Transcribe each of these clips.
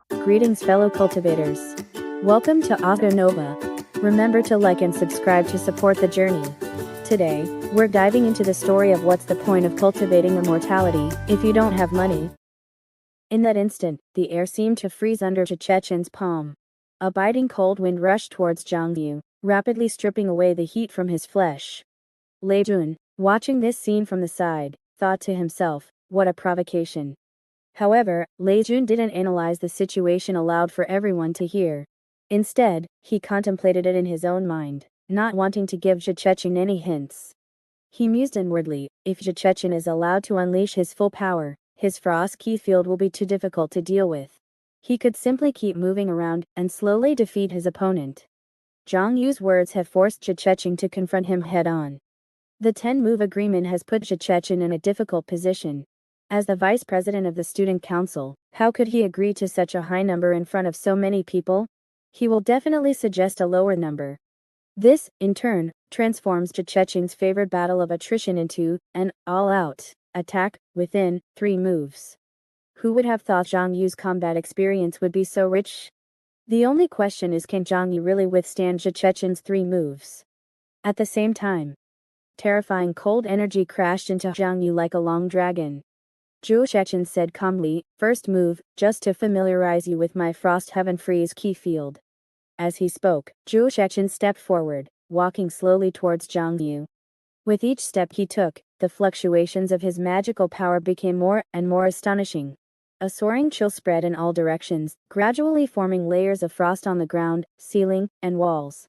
Greetings, fellow cultivators. Welcome to Audio Nova. Remember to like and subscribe to support the journey. Today, we're diving into the story of what's the point of cultivating immortality if you don't have money. In that instant, the air seemed to freeze under Chechen's palm. A biting cold wind rushed towards Xiong, rapidly stripping away the heat from his flesh. Lei Jun, watching this scene from the side, thought to himself, what a provocation. However, Lei Jun didn't analyze the situation aloud for everyone to hear. Instead, he contemplated it in his own mind, not wanting to give Chechen any hints. He mused inwardly, if Chechen is allowed to unleash his full power, his frost key field will be too difficult to deal with. He could simply keep moving around and slowly defeat his opponent. Zhang Yu's words have forced Chechen to confront him head-on. The 10-move agreement has put Chechen in a difficult position. As the vice president of the student council, how could he agree to such a high number in front of so many people? He will definitely suggest a lower number. This, in turn, transforms Chechen's favorite battle of attrition into an all-out attack within 3 moves. Who would have thought Zhang Yu's combat experience would be so rich? The only question is, can Zhang Yu really withstand Chechen's 3 moves? At the same time, terrifying cold energy crashed into Zhang Yu like a long dragon. Chechen said calmly, first move, just to familiarize you with my Frost Heaven Freeze key field. As he spoke, Chechen stepped forward, walking slowly towards Zhang Yu. With each step he took, the fluctuations of his magical power became more and more astonishing. A soaring chill spread in all directions, gradually forming layers of frost on the ground, ceiling, and walls.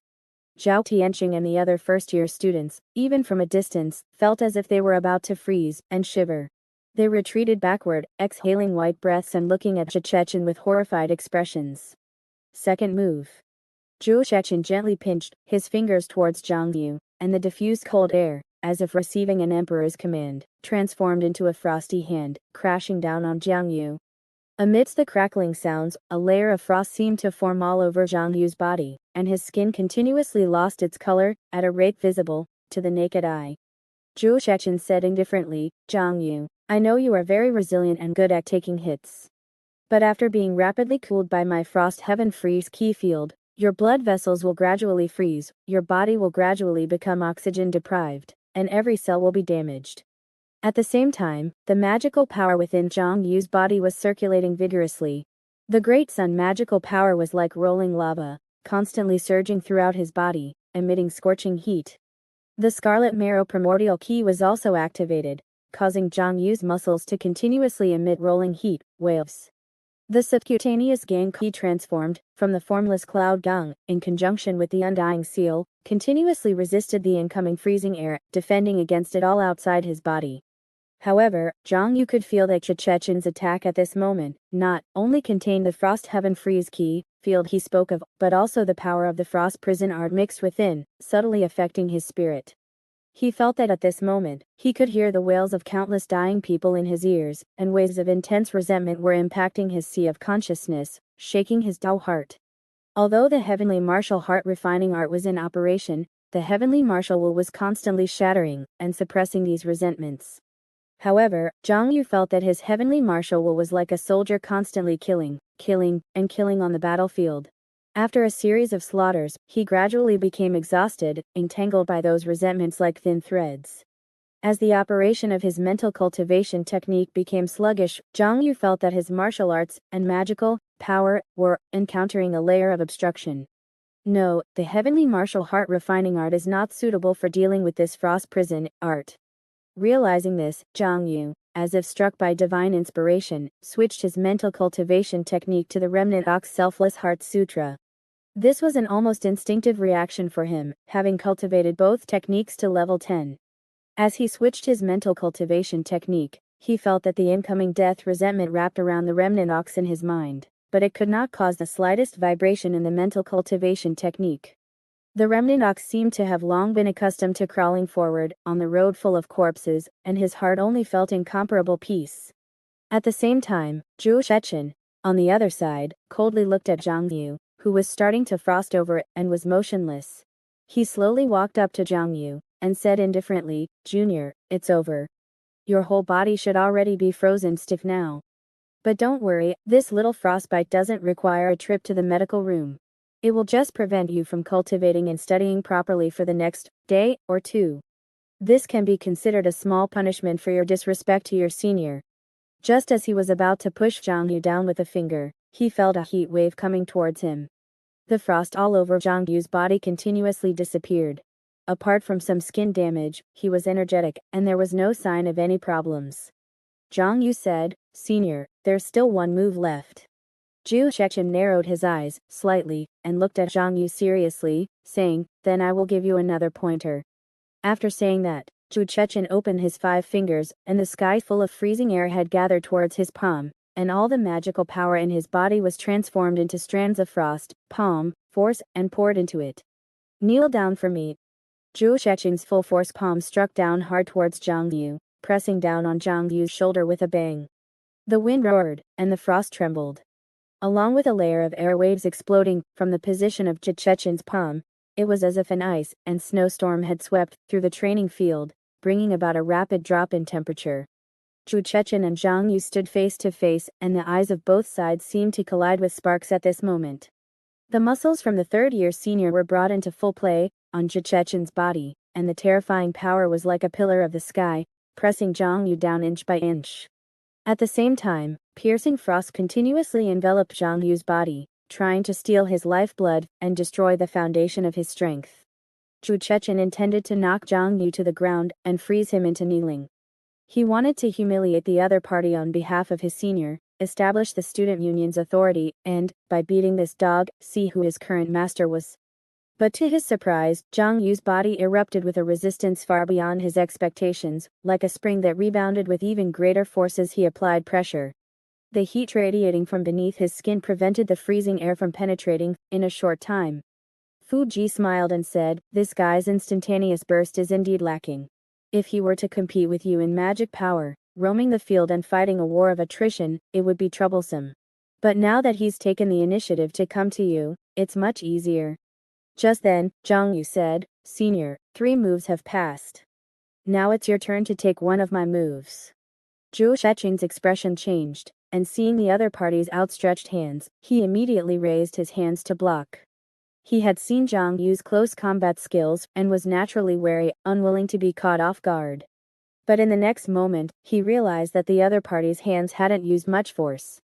Zhao Tianqing and the other first-year students, even from a distance, felt as if they were about to freeze and shiver. They retreated backward, exhaling white breaths and looking at Chechen with horrified expressions. Second move. Chechen gently pinched his fingers towards Zhang Yu, and the diffused cold air, as if receiving an emperor's command, transformed into a frosty hand, crashing down on Zhang Yu. Amidst the crackling sounds, a layer of frost seemed to form all over Zhang Yu's body, and his skin continuously lost its color, at a rate visible to the naked eye. Chechen said indifferently, Zhang Yu, I know you are very resilient and good at taking hits. But after being rapidly cooled by my Frost Heaven Freeze key field, your blood vessels will gradually freeze, your body will gradually become oxygen deprived, and every cell will be damaged. At the same time, the magical power within Zhang Yu's body was circulating vigorously. The Great Sun magical power was like rolling lava, constantly surging throughout his body, emitting scorching heat. The Scarlet Marrow primordial key was also activated, causing Zhang Yu's muscles to continuously emit rolling heat waves. The subcutaneous gang key transformed from the formless cloud gang, in conjunction with the undying seal, continuously resisted the incoming freezing air, defending against it all outside his body. However, Zhang Yu could feel that Chechen's attack at this moment not only contained the Frost Heaven Freeze key field he spoke of, but also the power of the Frost Prison Art mixed within, subtly affecting his spirit. He felt that at this moment, he could hear the wails of countless dying people in his ears, and waves of intense resentment were impacting his sea of consciousness, shaking his Dao heart. Although the heavenly martial heart refining art was in operation, the heavenly martial will was constantly shattering and suppressing these resentments. However, Zhang Yu felt that his heavenly martial will was like a soldier constantly killing on the battlefield. After a series of slaughters, he gradually became exhausted, entangled by those resentments like thin threads. As the operation of his mental cultivation technique became sluggish, Zhang Yu felt that his martial arts and magical power were encountering a layer of obstruction. No, the heavenly martial heart refining art is not suitable for dealing with this frost prison art. Realizing this, Zhang Yu, as if struck by divine inspiration, switched his mental cultivation technique to the Remnant Ox Selfless Heart Sutra. This was an almost instinctive reaction for him, having cultivated both techniques to level 10. As he switched his mental cultivation technique, he felt that the incoming death resentment wrapped around the Remnant Ox in his mind, but it could not cause the slightest vibration in the mental cultivation technique. The Remnant Ox seemed to have long been accustomed to crawling forward, on the road full of corpses, and his heart only felt incomparable peace. At the same time, Chechen, on the other side, coldly looked at Zhang Yu, who was starting to frost over and was motionless. He slowly walked up to Zhang Yu, and said indifferently, Junior, it's over. Your whole body should already be frozen stiff now. But don't worry, this little frostbite doesn't require a trip to the medical room. It will just prevent you from cultivating and studying properly for the next day or two. This can be considered a small punishment for your disrespect to your senior. Just as he was about to push Zhang Yu down with a finger, he felt a heat wave coming towards him. The frost all over Zhang Yu's body continuously disappeared. Apart from some skin damage, he was energetic, and there was no sign of any problems. Zhang Yu said, "Senior, there's still one move left." Zhu Shechin narrowed his eyes, slightly, and looked at Zhang Yu seriously, saying, "Then I will give you another pointer." After saying that, Zhu Shechin opened his 5 fingers, and the sky full of freezing air had gathered towards his palm, and all the magical power in his body was transformed into strands of frost, palm, force, and poured into it. "Kneel down for me." Zhu Shechin's full force palm struck down hard towards Zhang Yu, pressing down on Zhang Yu's shoulder with a bang. The wind roared, and the frost trembled. Along with a layer of air waves exploding from the position of Zhu Shechin's palm, it was as if an ice and snowstorm had swept through the training field, bringing about a rapid drop in temperature. Zhu Shechin and Zhang Yu stood face to face, and the eyes of both sides seemed to collide with sparks at this moment. The muscles from the third-year senior were brought into full play on Zhu Shechin's body, and the terrifying power was like a pillar of the sky, pressing Zhang Yu down inch by inch. At the same time, piercing frost continuously enveloped Zhang Yu's body, trying to steal his lifeblood and destroy the foundation of his strength. Zhu Shechin intended to knock Zhang Yu to the ground and freeze him into kneeling. He wanted to humiliate the other party on behalf of his senior, establish the student union's authority, and, by beating this dog, see who his current master was. But to his surprise, Zhang Yu's body erupted with a resistance far beyond his expectations, like a spring that rebounded with even greater force as he applied pressure. The heat radiating from beneath his skin prevented the freezing air from penetrating in a short time. Fu Ji smiled and said, "This guy's instantaneous burst is indeed lacking. If he were to compete with you in magic power, roaming the field and fighting a war of attrition, it would be troublesome. But now that he's taken the initiative to come to you, it's much easier." Just then, Zhang Yu said, "Senior, 3 moves have passed. Now it's your turn to take one of my moves." Zhu Shechin's expression changed, and seeing the other party's outstretched hands, he immediately raised his hands to block. He had seen Zhang Yu's close combat skills and was naturally wary, unwilling to be caught off guard. But in the next moment, he realized that the other party's hands hadn't used much force.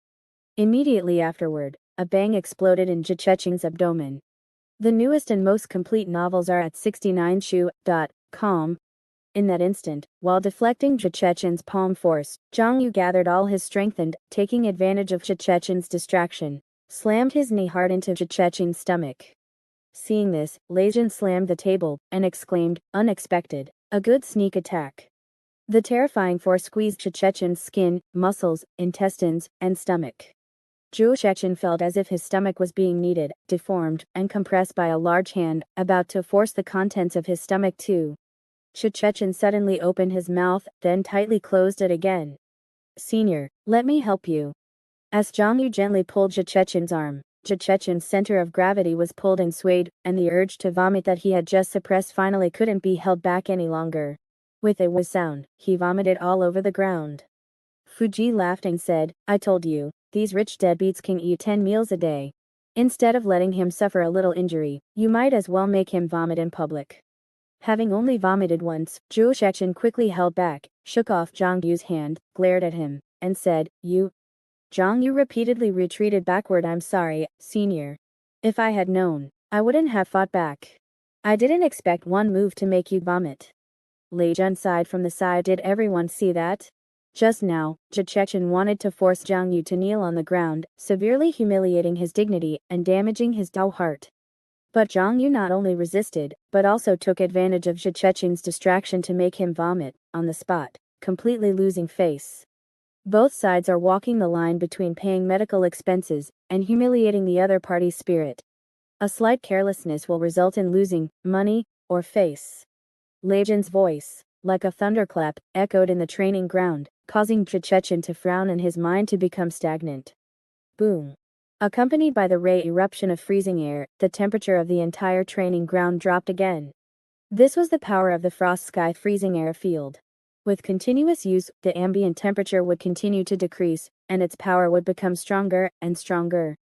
Immediately afterward, a bang exploded in Zhu Shechin's abdomen. The newest and most complete novels are at 69shu.com. In that instant, while deflecting Zhu Shechin's palm force, Zhang Yu gathered all his strength and, taking advantage of Zhu Shechin's distraction, slammed his knee hard into Zhu Shechin's stomach. Seeing this, Leijin slammed the table and exclaimed, "Unexpected. A good sneak attack." The terrifying force squeezed Zhu Shechin's skin, muscles, intestines, and stomach. Zhu Shechin felt as if his stomach was being kneaded, deformed, and compressed by a large hand, about to force the contents of his stomach too. Zhu Shechin suddenly opened his mouth, then tightly closed it again. "Senior, let me help you." As Zhang Yu gently pulled Zhu Shechin's arm, Zhu Shechin's center of gravity was pulled and swayed, and the urge to vomit that he had just suppressed finally couldn't be held back any longer. With a whiz sound, he vomited all over the ground. Fuji laughed and said, "I told you, these rich deadbeats can eat 10 meals a day. Instead of letting him suffer a little injury, you might as well make him vomit in public." Having only vomited once, Zhu Shechin quickly held back, shook off Zhang Yu's hand, glared at him, and said, "You." Zhang Yu repeatedly retreated backward. "I'm sorry, senior. If I had known, I wouldn't have fought back. I didn't expect one move to make you vomit." Lei Jun sighed from the side. "Did everyone see that?" Just now, Zhu Shechin wanted to force Zhang Yu to kneel on the ground, severely humiliating his dignity and damaging his Dao heart. But Zhang Yu not only resisted, but also took advantage of Zhu Shechin's distraction to make him vomit, on the spot, completely losing face. Both sides are walking the line between paying medical expenses and humiliating the other party's spirit. A slight carelessness will result in losing money or face. Leijin's voice, like a thunderclap, echoed in the training ground, causing Zhu Shechin to frown and his mind to become stagnant. Boom. Accompanied by the ray eruption of freezing air, the temperature of the entire training ground dropped again. This was the power of the frost sky freezing air field. With continuous use, the ambient temperature would continue to decrease, and its power would become stronger and stronger.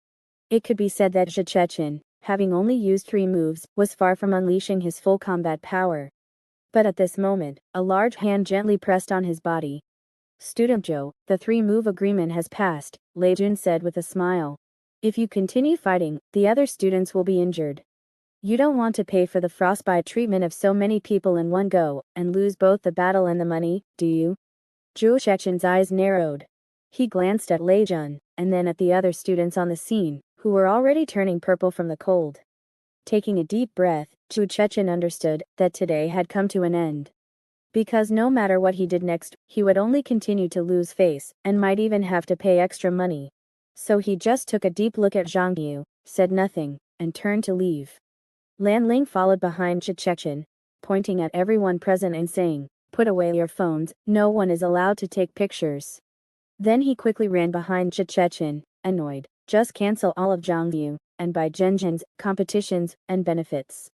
It could be said that Chap151, having only used 3 moves, was far from unleashing his full combat power. But at this moment, a large hand gently pressed on his body. "Student Joe, the 3-move agreement has passed," Lei Jun said with a smile. "If you continue fighting, the other students will be injured. You don't want to pay for the frostbite treatment of so many people in one go, and lose both the battle and the money, do you?" Zhou Shechen's eyes narrowed. He glanced at Lei Jun, and then at the other students on the scene, who were already turning purple from the cold. Taking a deep breath, Zhou Shechen understood that today had come to an end. Because no matter what he did next, he would only continue to lose face, and might even have to pay extra money. So he just took a deep look at Zhang Yu, said nothing, and turned to leave. Lan Ling followed behind Chap151, pointing at everyone present and saying, "Put away your phones, no one is allowed to take pictures." Then he quickly ran behind Chap151, annoyed. "Just cancel all of Zhang Yu, and buy Zhenzhen's competitions and benefits."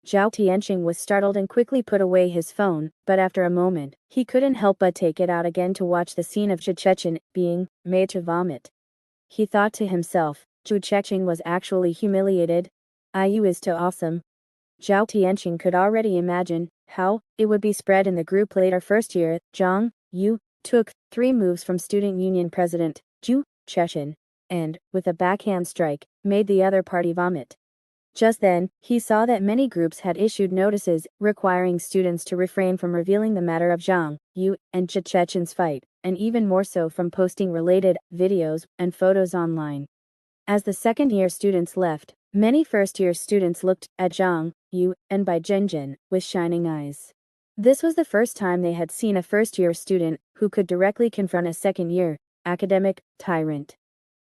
Zhao Tianqing was startled and quickly put away his phone, but after a moment, he couldn't help but take it out again to watch the scene of Chap151 being made to vomit. He thought to himself, Zhou Shechen was actually humiliated. Anew is too awesome. Zhao Tianqing could already imagine how it would be spread in the group later. First year, Zhang Yu took 3 moves from student union president Zhou Shechen, and, with a backhand strike, made the other party vomit. Just then, he saw that many groups had issued notices requiring students to refrain from revealing the matter of Zhang Yu and Chap151's fight, and even more so from posting related videos and photos online. As the second-year students left, many first-year students looked at Zhang Yu and Bai Zhenzhen with shining eyes. This was the first time they had seen a first-year student who could directly confront a second-year academic tyrant.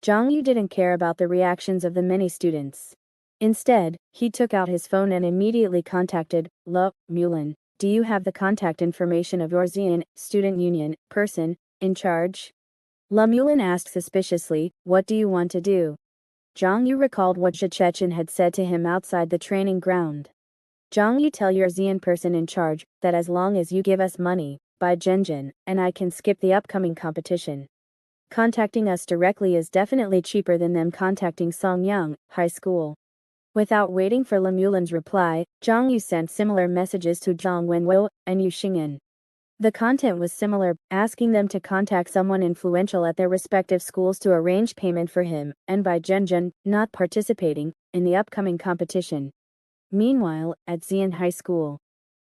Zhang Yu didn't care about the reactions of the many students. Instead, he took out his phone and immediately contacted Le Mulin. "Do you have the contact information of your Xian student union person in charge?" Le Mulin asked suspiciously. "What do you want to do?" Zhang Yu recalled what Chap151 had said to him outside the training ground. "Zhang Yu, tell your Xian person in charge that as long as you give us money, buy Zhenzhen, and I can skip the upcoming competition. Contacting us directly is definitely cheaper than them contacting Songyang High School." Without waiting for Le Mulin's reply, Zhang Yu sent similar messages to Zhang Wenwo and Yu Xing'an. The content was similar, asking them to contact someone influential at their respective schools to arrange payment for him, and by Zhenzhen not participating in the upcoming competition. Meanwhile, at Xian High School,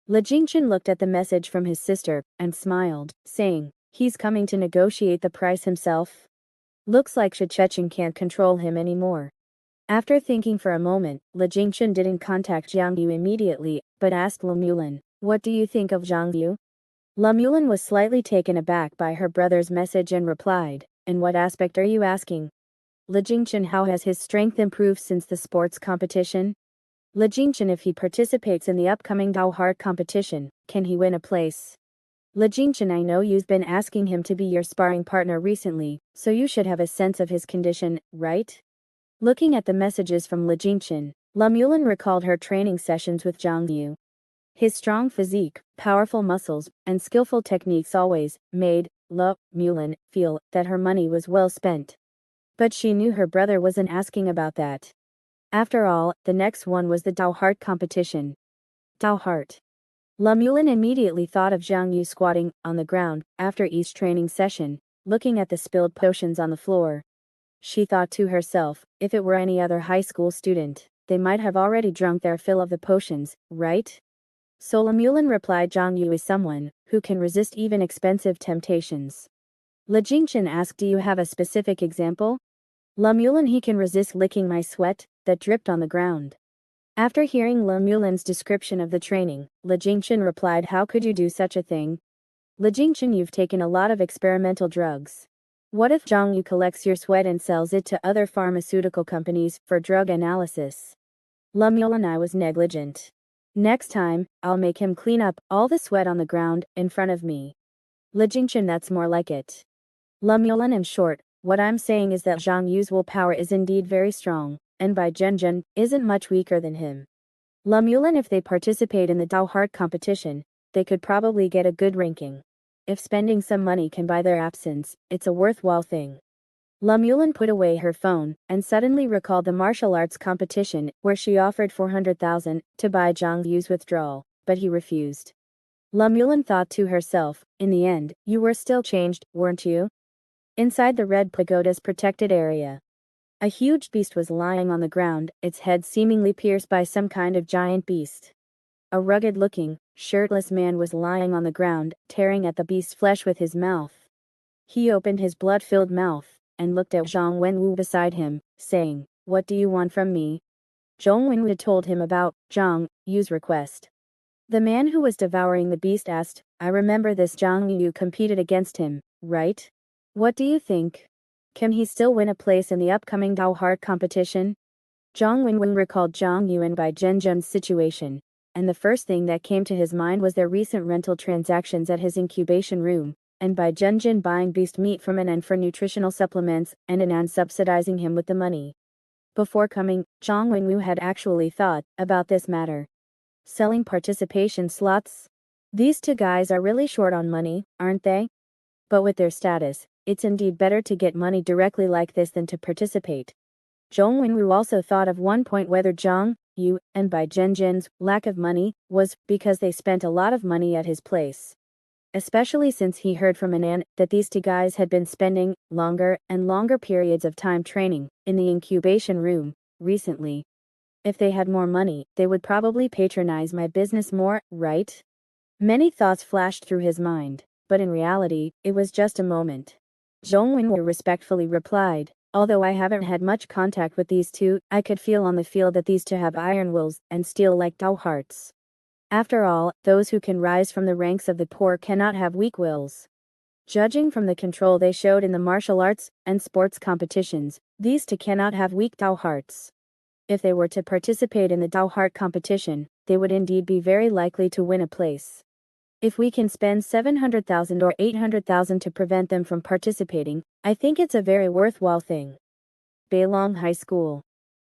Le Jingchen looked at the message from his sister and smiled, saying, "He's coming to negotiate the price himself. Looks like Chap151 can't control him anymore." After thinking for a moment, Le Jingchen didn't contact Zhang Yu immediately, but asked Le Mulin, "What do you think of Zhang Yu?" Le Mulin was slightly taken aback by her brother's message and replied, "In what aspect are you asking?" Le Jingchen, how has his strength improved since the sports competition? Le Jingchen, if he participates in the upcoming Dao Heart competition, can he win a place? Le Jingchen, I know you've been asking him to be your sparring partner recently, so you should have a sense of his condition, right? Looking at the messages from Le Jingchen, Le Mulin recalled her training sessions with Zhang Yu. His strong physique, powerful muscles, and skillful techniques always made Le Mulin feel that her money was well spent. But she knew her brother wasn't asking about that. After all, the next one was the Dao Heart competition. Dao Heart. Le Mulin immediately thought of Zhang Yu squatting on the ground after each training session, looking at the spilled potions on the floor. She thought to herself, if it were any other high school student, they might have already drunk their fill of the potions, right? So Le Mulin replied, Zhang Yu is someone who can resist even expensive temptations. Le Jingchen asked, do you have a specific example? Le Mulin, he can resist licking my sweat that dripped on the ground. After hearing Le Mulin's description of the training, Le Jingchen replied, how could you do such a thing? Le Jingchen, you've taken a lot of experimental drugs. What if Zhang Yu collects your sweat and sells it to other pharmaceutical companies for drug analysis? Le Mulin, I was negligent. Next time, I'll make him clean up all the sweat on the ground in front of me. Le Jingchen, that's more like it. Le Mulin, in short, what I'm saying is that Zhang Yu's willpower is indeed very strong, and Bai Zhenzhen isn't much weaker than him. Le Mulin, if they participate in the Dao Heart competition, they could probably get a good ranking. if spending some money can buy their absence, it's a worthwhile thing. Lamulin put away her phone, and suddenly recalled the martial arts competition, where she offered 400,000 to buy Zhang Yu's withdrawal, but he refused. Lamulin thought to herself, in the end, you were still changed, weren't you? Inside the Red Pagoda's protected area, a huge beast was lying on the ground, its head seemingly pierced by some kind of giant beast. A rugged-looking, shirtless man was lying on the ground, tearing at the beast's flesh with his mouth. He opened his blood-filled mouth, and looked at Zhang Wenwu beside him, saying, "What do you want from me?" Zhang Wenwu told him about Zhang Yu's request. The man who was devouring the beast asked, "I remember this Zhang Yu competed against him, right? What do you think? Can he still win a place in the upcoming Dao Heart competition?" Zhang Wenwu recalled Zhang Yuan by Zhenjian's situation, and the first thing that came to his mind was their recent rental transactions at his incubation room, and by Zhenjian buying beast meat from Anan for nutritional supplements, and Anan subsidizing him with the money. Before coming, Zhang Wenwu had actually thought about this matter. Selling participation slots? These two guys are really short on money, aren't they? But with their status, it's indeed better to get money directly like this than to participate. Zhang Wenwu also thought of one point whether Zhang Yu, and by Zhenjian's lack of money, was because they spent a lot of money at his place. Especially since he heard from Anan that these two guys had been spending longer and longer periods of time training in the incubation room recently. If they had more money, they would probably patronize my business more, right? Many thoughts flashed through his mind, but in reality, it was just a moment. Zhong Wenwu respectfully replied, "Although I haven't had much contact with these two, I could feel on the field that these two have iron wills and steel like Dao hearts. After all, those who can rise from the ranks of the poor cannot have weak wills. Judging from the control they showed in the martial arts and sports competitions, these two cannot have weak Dao hearts. If they were to participate in the Dao heart competition, they would indeed be very likely to win a place. If we can spend 700,000 or 800,000 to prevent them from participating, I think it's a very worthwhile thing." Beilong High School.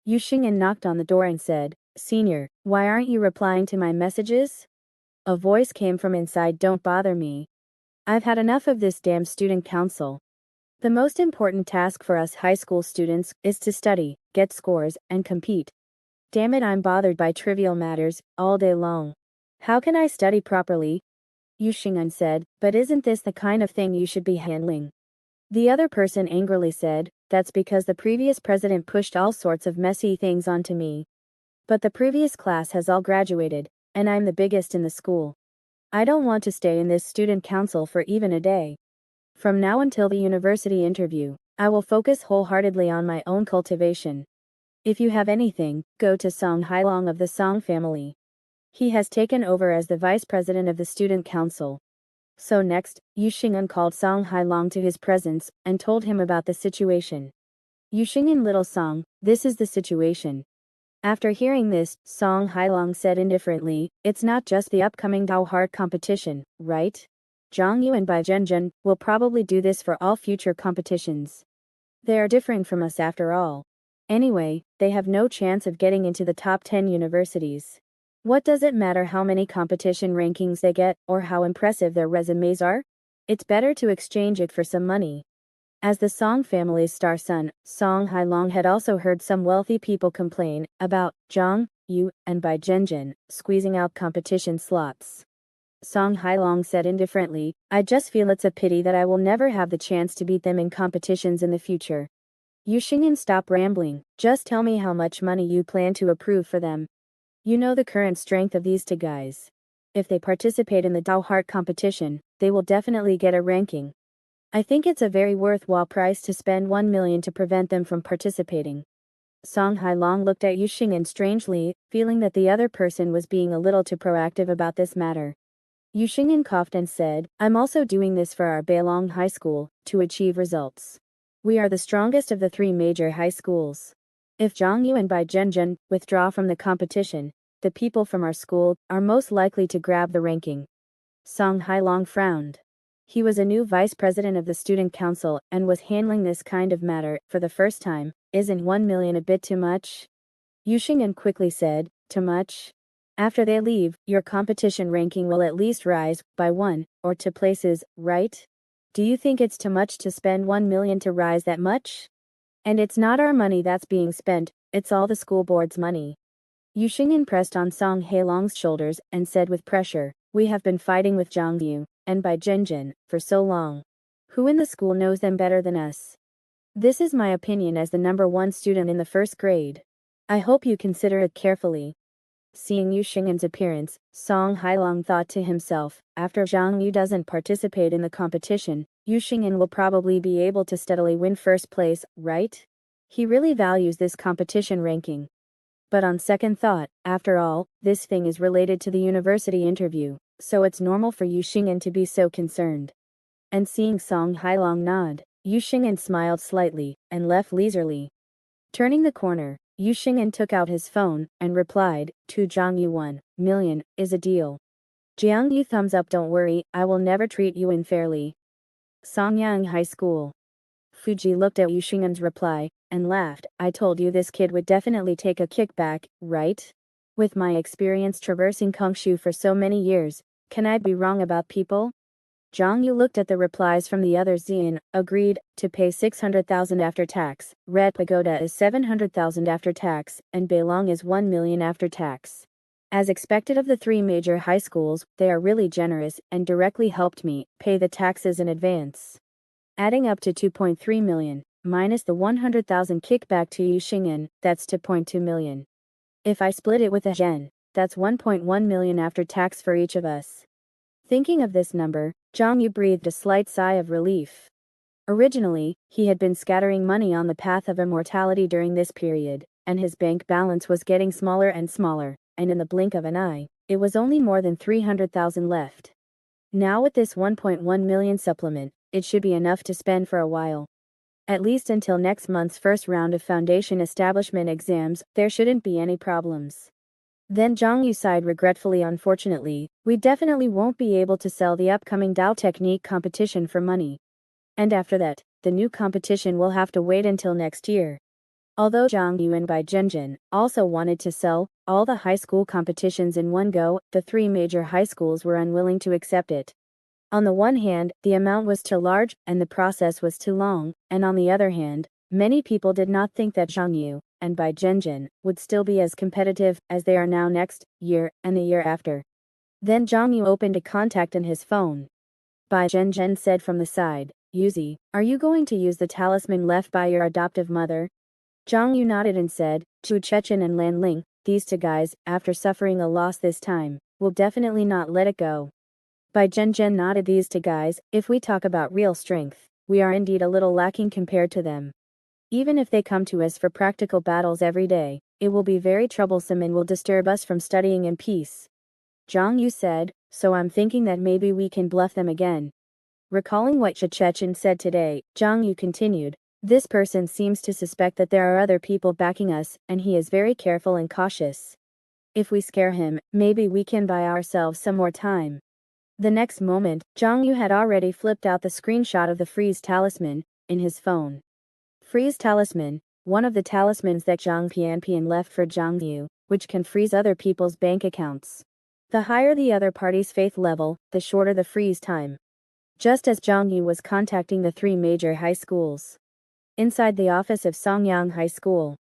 Yu Xingyan knocked on the door and said, "Senior, why aren't you replying to my messages?" A voice came from inside. "Don't bother me. I've had enough of this damn student council. The most important task for us high school students is to study, get scores, and compete. Damn it, I'm bothered by trivial matters all day long. How can I study properly?" Yu Xingyan said, "But isn't this the kind of thing you should be handling?" The other person angrily said, "That's because the previous president pushed all sorts of messy things onto me. But the previous class has all graduated, and I'm the biggest in the school. I don't want to stay in this student council for even a day. From now until the university interview, I will focus wholeheartedly on my own cultivation. If you have anything, go to Song Hailong of the Song family. He has taken over as the vice president of the student council." So next, Yu Xingyan called Song Hailong to his presence, and told him about the situation. "Yu Xingyan, little Song, this is the situation." After hearing this, Song Hailong said indifferently, "It's not just the upcoming Dao Heart competition, right? Zhang Yu and Bai Zhenjian will probably do this for all future competitions. They are different from us after all. Anyway, they have no chance of getting into the top 10 universities. What does it matter how many competition rankings they get, or how impressive their resumes are? It's better to exchange it for some money." As the Song family's star son, Song Hailong had also heard some wealthy people complain about Zhang Yu and Bai Zhenjian squeezing out competition slots. Song Hailong said indifferently, "I just feel it's a pity that I will never have the chance to beat them in competitions in the future." Yu Xingyan, stop rambling, just tell me how much money you plan to approve for them. You know the current strength of these two guys. If they participate in the Dao Heart competition, they will definitely get a ranking. I think it's a very worthwhile price to spend 1 million to prevent them from participating." Song Hailong looked at Yu Xingyan strangely, feeling that the other person was being a little too proactive about this matter. Yu Xingyan coughed and said, "I'm also doing this for our Beilong High School, to achieve results. We are the strongest of the 3 major high schools. If Zhang Yu and Bai Zhenjian withdraw from the competition, the people from our school are most likely to grab the ranking." Song Hailong frowned. He was a new vice president of the student council and was handling this kind of matter for the first time. "Isn't 1 million a bit too much?" Yu Xingyan quickly said, "Too much? After they leave, your competition ranking will at least rise by 1 or 2 places, right? Do you think it's too much to spend 1 million to rise that much? And it's not our money that's being spent, it's all the school board's money. Xiong pressed on Song Hailong's shoulders and said with pressure, we have been fighting with Zhang Yu, and Bai Zhenjin, for so long. Who in the school knows them better than us? This is my opinion as the #1 student in the first grade. I hope you consider it carefully. Seeing Xing's appearance, Song Hailong thought to himself, after Zhang Yu doesn't participate in the competition, Xing will probably be able to steadily win first place, right? He really values this competition ranking. But on second thought, after all, this thing is related to the university interview, so it's normal for Xing to be so concerned. And seeing Song Hailong nod, Xing smiled slightly, and left leisurely. Turning the corner, Xing took out his phone, and replied, to Zhang Yu 1 million, is a deal. Jiang Yu thumbs up, don't worry, I will never treat you unfairly. Songyang High School. Fuji looked at Xing's reply, and laughed, I told you this kid would definitely take a kickback, right? With my experience traversing Kongshu for so many years, can I be wrong about people? Zhang Yu looked at the replies from the others. Xian agreed to pay 600,000 after tax, Red Pagoda is 700,000 after tax, and Beilong is 1 million after tax. As expected of the 3 major high schools, they are really generous and directly helped me pay the taxes in advance. Adding up to 2.3 million, minus the 100,000 kickback to Xing, that's 2.2 million. If I split it with a Zhen, that's 1.1 million after tax for each of us. Thinking of this number, Zhang Yu breathed a slight sigh of relief. Originally, he had been scattering money on the path of immortality during this period, and his bank balance was getting smaller and smaller, and in the blink of an eye, it was only more than 300,000 left. Now with this 1.1 million supplement, it should be enough to spend for a while. At least until next month's first round of foundation establishment exams, there shouldn't be any problems. Then Zhang Yu sighed regretfully. Unfortunately, we definitely won't be able to sell the upcoming Dao Technique competition for money. And after that, the new competition will have to wait until next year. Although Zhang Yu and Bai Zhenjin also wanted to sell all the high school competitions in one go, the 3 major high schools were unwilling to accept it. On the one hand, the amount was too large, and the process was too long, and on the other hand, many people did not think that Zhang Yu and Bai Zhenjin would still be as competitive as they are now next year and the year after. Then Zhang Yu opened a contact on his phone. Bai Zhenjin said from the side, Yuzi, are you going to use the talisman left by your adoptive mother? Zhang Yu nodded and said, Chu Chechen and Lan Ling, these 2 guys, after suffering a loss this time, will definitely not let it go. Bai Zhenjin nodded. These 2 guys, if we talk about real strength, we are indeed a little lacking compared to them. Even if they come to us for practical battles every day, it will be very troublesome and will disturb us from studying in peace. Zhang Yu said, so I'm thinking that maybe we can bluff them again. Recalling what Chechen said today, Zhang Yu continued, this person seems to suspect that there are other people backing us, and he is very careful and cautious. If we scare him, maybe we can buy ourselves some more time. The next moment, Zhang Yu had already flipped out the screenshot of the freeze talisman in his phone. Freeze talisman, one of the talismans that Zhang Pianpian left for Zhang Yu, which can freeze other people's bank accounts. The higher the other party's faith level, the shorter the freeze time. Just as Zhang Yu was contacting the 3 major high schools. Inside the office of Songyang High School,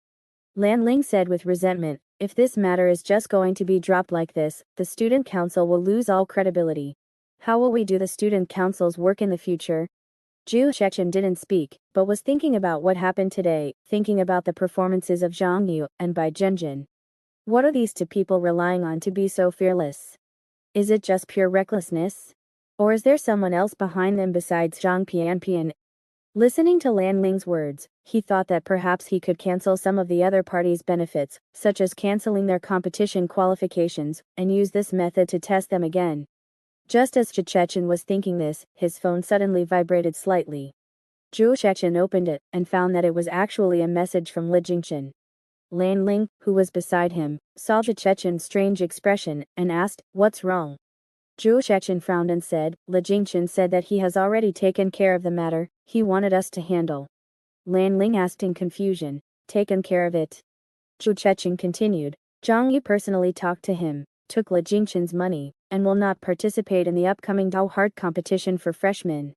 Lan Ling said with resentment, if this matter is just going to be dropped like this, the student council will lose all credibility. How will we do the student council's work in the future? Zhu Shechen didn't speak, but was thinking about what happened today, thinking about the performances of Zhang Yu and Bai Zhenjin. What are these 2 people relying on to be so fearless? Is it just pure recklessness? Or is there someone else behind them besides Zhang Pianpian? Listening to Lan Ling's words, he thought that perhaps he could cancel some of the other parties' benefits, such as canceling their competition qualifications, and use this method to test them again. Just as Chechen was thinking this, his phone suddenly vibrated slightly. Zhu Shechen opened it, and found that it was actually a message from Li Jingchen. Lan Ling, who was beside him, saw Chechen's strange expression, and asked, what's wrong? Zhu Shechen frowned and said, Li Jingchen said that he has already taken care of the matter, he wanted us to handle. Lan Ling asked in confusion, taken care of it? Zhu Shechen continued, Zhang Yu personally talked to him, took Le Jingchen's money, and will not participate in the upcoming Dao Heart competition for freshmen.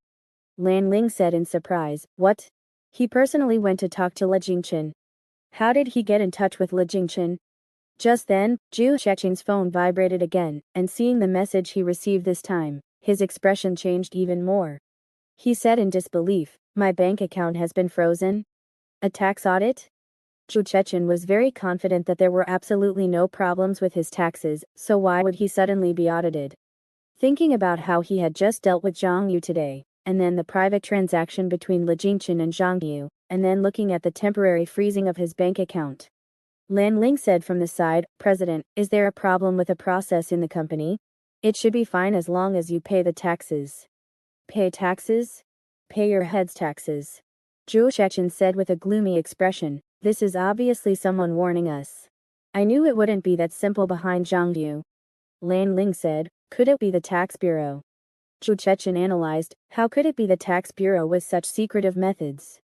Lan Ling said in surprise. What? He personally went to talk to Le Jingchen. How did he get in touch with Le Jingchen? Just then, Zhu Shexing's phone vibrated again, and seeing the message he received this time, his expression changed even more. He said in disbelief, "My bank account has been frozen? A tax audit?" Zhu Shexing was very confident that there were absolutely no problems with his taxes, so why would he suddenly be audited? Thinking about how he had just dealt with Zhang Yu today, and then the private transaction between Le Jingchen and Zhang Yu, and then looking at the temporary freezing of his bank account. Lan Ling said from the side, "President, is there a problem with a process in the company? It should be fine as long as you pay the taxes." "Pay taxes? Pay your head's taxes," Zhu Shexing said with a gloomy expression. "This is obviously someone warning us. I knew it wouldn't be that simple behind Zhang Yu." Lan Ling said, "Could it be the tax bureau?" Zhu Shexing analyzed, how could it be the tax bureau with such secretive methods?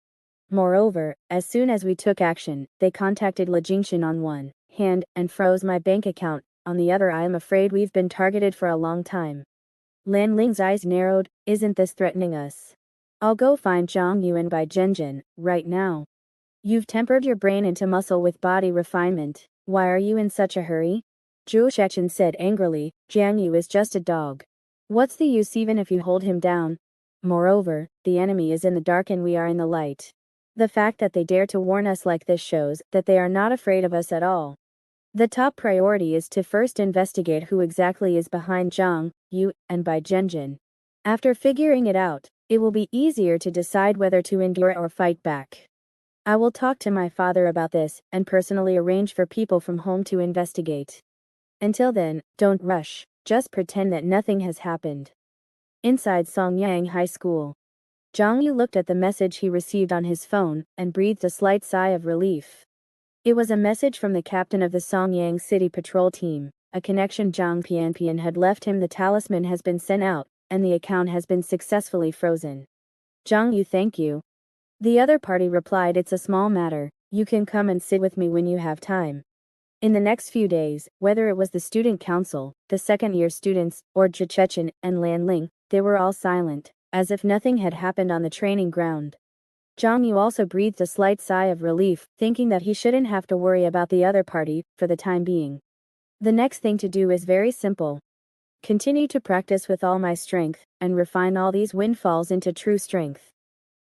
Moreover, as soon as we took action, they contacted Le Jingchen on one hand, and froze my bank account, on the other. I am afraid we've been targeted for a long time. Lan Ling's eyes narrowed. Isn't this threatening us? I'll go find Zhang Yu and Bai Zhenjian, right now. You've tempered your brain into muscle with body refinement. Why are you in such a hurry? Zhu Shexing said angrily, Zhang Yu is just a dog. What's the use even if you hold him down? Moreover, the enemy is in the dark and we are in the light. The fact that they dare to warn us like this shows that they are not afraid of us at all. The top priority is to first investigate who exactly is behind Zhang Yu and Bai Zhenjian. After figuring it out, it will be easier to decide whether to endure or fight back. I will talk to my father about this and personally arrange for people from home to investigate. Until then, don't rush, just pretend that nothing has happened. Inside Songyang High School, Zhang Yu looked at the message he received on his phone and breathed a slight sigh of relief. It was a message from the captain of the Songyang City Patrol Team. A connection Zhang Pianpian had left him. The talisman has been sent out, and the account has been successfully frozen. Zhang Yu, thank you. The other party replied, it's a small matter, you can come and sit with me when you have time. In the next few days, whether it was the student council, the second-year students, or Zhu Shexing and Lan Ling, they were all silent, as if nothing had happened on the training ground. Zhang Yu also breathed a slight sigh of relief, thinking that he shouldn't have to worry about the other party, for the time being. The next thing to do is very simple. Continue to practice with all my strength, and refine all these windfalls into true strength.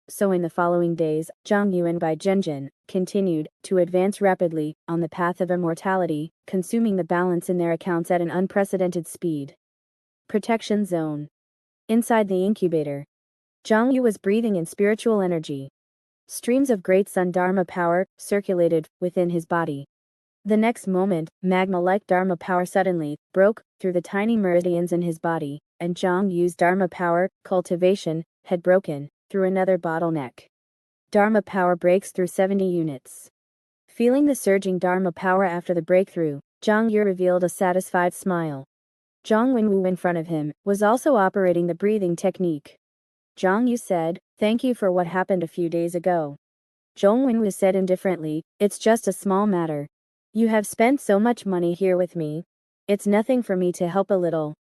So in the following days, Zhang Yu and Bai Zhenjian continued to advance rapidly on the path of immortality, consuming the balance in their accounts at an unprecedented speed. Protection zone. Inside the incubator, Zhang Yu was breathing in spiritual energy. Streams of great sun Dharma power circulated within his body. The next moment, magma-like Dharma power suddenly broke through the tiny meridians in his body, and Zhang Yu's Dharma power, cultivation, had broken through another bottleneck. Dharma power breaks through 70 units. Feeling the surging Dharma power after the breakthrough, Zhang Yu revealed a satisfied smile. Zhang Wenwu in front of him was also operating the breathing technique. Zhang Yu said, thank you for what happened a few days ago. Zhang Wenwu said indifferently, it's just a small matter. You have spent so much money here with me. It's nothing for me to help a little.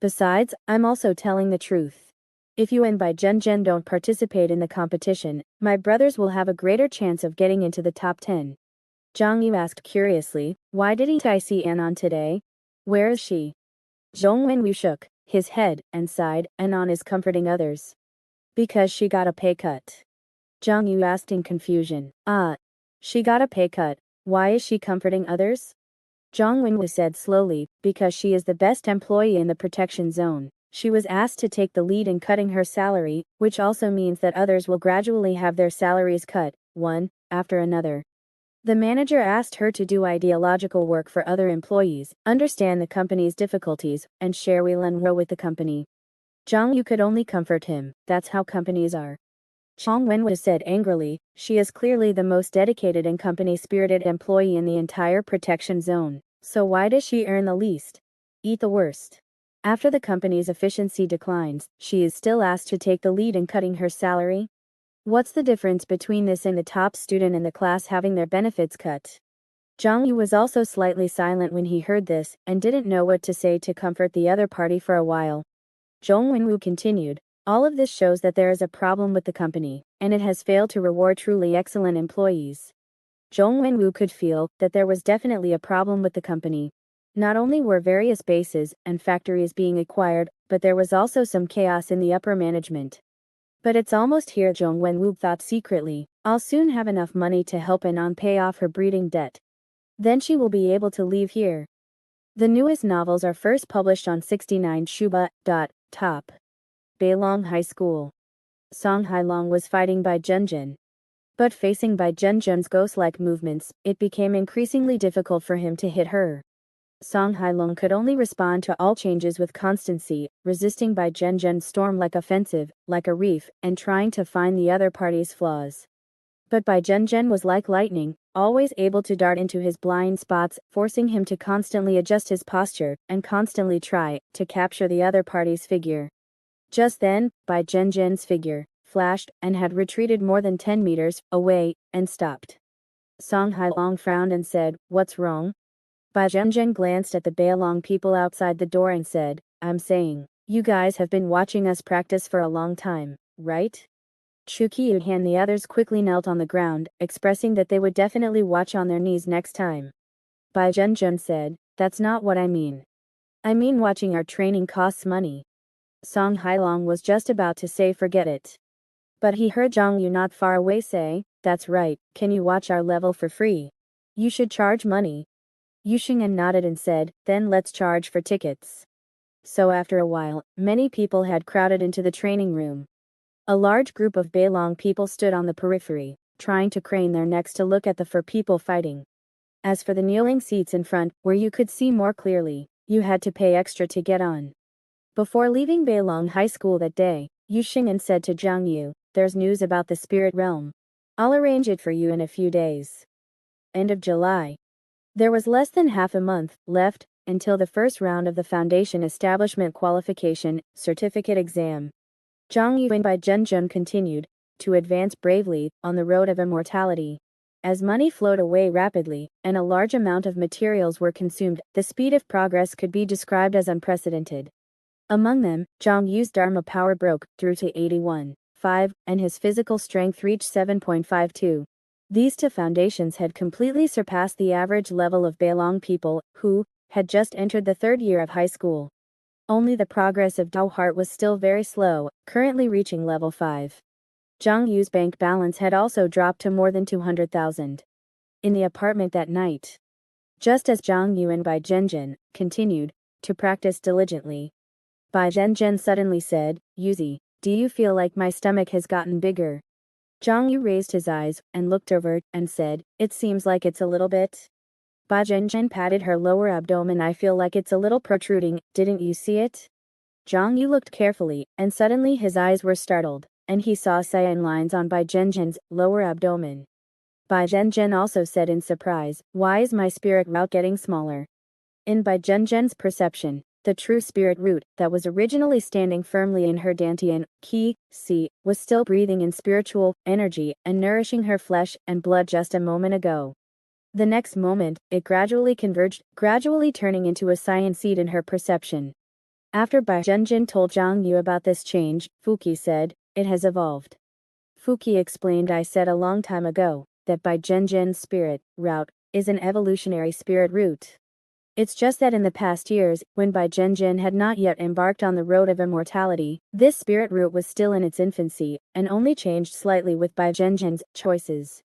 Besides, I'm also telling the truth. If you and Bai Zhenjian don't participate in the competition, my brothers will have a greater chance of getting into the top 10. Zhang Yu asked curiously, why didn't I see Anon today? Where is she? Zhong Wenwu shook his head and sighed. Anon is comforting others. Because she got a pay cut. Zhang Yu asked in confusion. Ah, she got a pay cut. Why is she comforting others? Zhang Wenwu said slowly, because she is the best employee in the protection zone. She was asked to take the lead in cutting her salary, which also means that others will gradually have their salaries cut, one after another. The manager asked her to do ideological work for other employees, understand the company's difficulties, and share will and woe with the company. Zhang Yu could only comfort him. That's how companies are. Zhang Wenwu said angrily, she is clearly the most dedicated and company-spirited employee in the entire protection zone, so why does she earn the least? Eat the worst. After the company's efficiency declines, she is still asked to take the lead in cutting her salary? What's the difference between this and the top student in the class having their benefits cut? Zhang Yu was also slightly silent when he heard this, and didn't know what to say to comfort the other party for a while. Zhong Wenwu continued, all of this shows that there is a problem with the company, and it has failed to reward truly excellent employees. Zhong Wenwu could feel that there was definitely a problem with the company. Not only were various bases and factories being acquired, but there was also some chaos in the upper management. But it's almost here, Zhong Wenwu thought secretly. I'll soon have enough money to help Anon pay off her breeding debt. Then she will be able to leave here. The newest novels are first published on 69 Shuba. Top. Beilong High School. Song Hailong was fighting Bai Zhenjin. But facing Bai Zhenjin's ghost-like movements, it became increasingly difficult for him to hit her. Song Hailong could only respond to all changes with constancy, resisting Bai Zhenjin's storm-like offensive, like a reef, and trying to find the other party's flaws. But Bai Zhenjin was like lightning, always able to dart into his blind spots, forcing him to constantly adjust his posture, and constantly try to capture the other party's figure. Just then, Bai Zhenjin's figure flashed, and had retreated more than 10 meters away, and stopped. Song Hailong frowned and said, "What's wrong?" Bai Zhenjin glanced at the Beilong people outside the door and said, "I'm saying, you guys have been watching us practice for a long time, right?" Chu Qiyu and the others quickly knelt on the ground, expressing that they would definitely watch on their knees next time. Bai Zhenjin said, "That's not what I mean. I mean watching our training costs money." Song Hailong was just about to say forget it. But he heard Zhang Yu not far away say, "That's right, can you watch our level for free? You should charge money." Yu Xing'an nodded and said, "Then let's charge for tickets." So after a while, many people had crowded into the training room. A large group of Beilong people stood on the periphery, trying to crane their necks to look at the four people fighting. As for the kneeling seats in front, where you could see more clearly, you had to pay extra to get on. Before leaving Beilong High School that day, Yu Xing'an said to Zhang Yu, "There's news about the spirit realm. I'll arrange it for you in a few days." End of July. There was less than half a month left until the first round of the Foundation Establishment Qualification Certificate exam. Zhang Yu and Bai Zhenjin continued to advance bravely on the road of immortality. As money flowed away rapidly, and a large amount of materials were consumed, the speed of progress could be described as unprecedented. Among them, Zhang Yu's Dharma power broke through to 81.5, and his physical strength reached 7.52. These two foundations had completely surpassed the average level of Beilong people, who had just entered the third year of high school. Only the progress of Dao Heart was still very slow, currently reaching level 5. Zhang Yu's bank balance had also dropped to more than 200,000. In the apartment that night, just as Zhang Yu and Bai Zhenjin continued to practice diligently, Bai Zhenjin suddenly said, "Yuzi, do you feel like my stomach has gotten bigger?" Zhang Yu raised his eyes and looked over and said, "It seems like it's a little bit." Bai Zhenjin patted her lower abdomen. "I feel like it's a little protruding, didn't you see it?" Zhang Yu looked carefully, and suddenly his eyes were startled, and he saw cyan lines on Bai Zhenjin's lower abdomen. Bai Zhenjin also said in surprise, "Why is my spirit root getting smaller?" In Bai Zhenjin's perception, the true spirit root that was originally standing firmly in her dantian, qi, si, was still breathing in spiritual energy and nourishing her flesh and blood just a moment ago. The next moment, it gradually converged, gradually turning into a cyan seed in her perception. After Bai Zhenjin told Zhang Yu about this change, Fuqi said, "It has evolved." Fuqi explained, "I said a long time ago that Bai Zhenjin's spirit root is an evolutionary spirit root. It's just that in the past years, when Bai Zhenjin had not yet embarked on the road of immortality, this spirit root was still in its infancy, and only changed slightly with Bai Zhenjin's choices.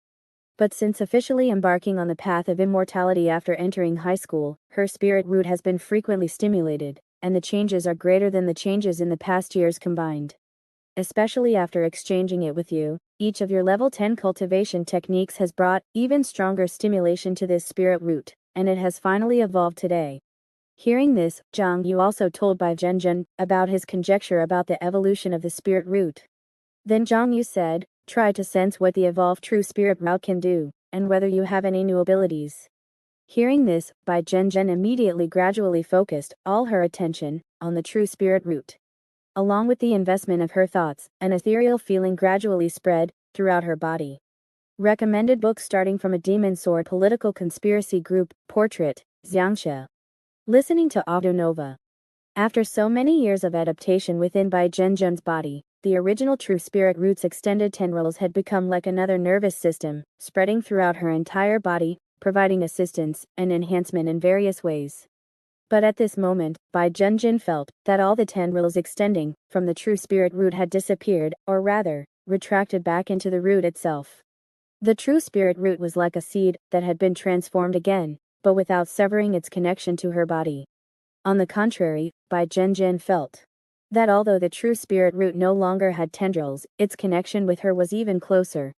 But since officially embarking on the path of immortality after entering high school, her spirit root has been frequently stimulated, and the changes are greater than the changes in the past years combined. Especially after exchanging it with you, each of your level 10 cultivation techniques has brought even stronger stimulation to this spirit root, and it has finally evolved today." Hearing this, Zhang Yu also told Bai Zhenjin about his conjecture about the evolution of the spirit root. Then Zhang Yu said, "Try to sense what the evolved true spirit root can do, and whether you have any new abilities." Hearing this, Bai Zhenjin immediately gradually focused all her attention on the true spirit root. Along with the investment of her thoughts, an ethereal feeling gradually spread throughout her body. Recommended books starting from a demon sword political conspiracy group, portrait, Xiong. Listening to Audionova. After so many years of adaptation within Bai Zhenjian's body, the original true spirit root's extended tendrils had become like another nervous system, spreading throughout her entire body, providing assistance and enhancement in various ways. But at this moment, Bai Zhenjian felt that all the tendrils extending from the true spirit root had disappeared, or rather, retracted back into the root itself. The true spirit root was like a seed that had been transformed again, but without severing its connection to her body. On the contrary, Bai Zhenjian felt that although the true spirit root no longer had tendrils, its connection with her was even closer.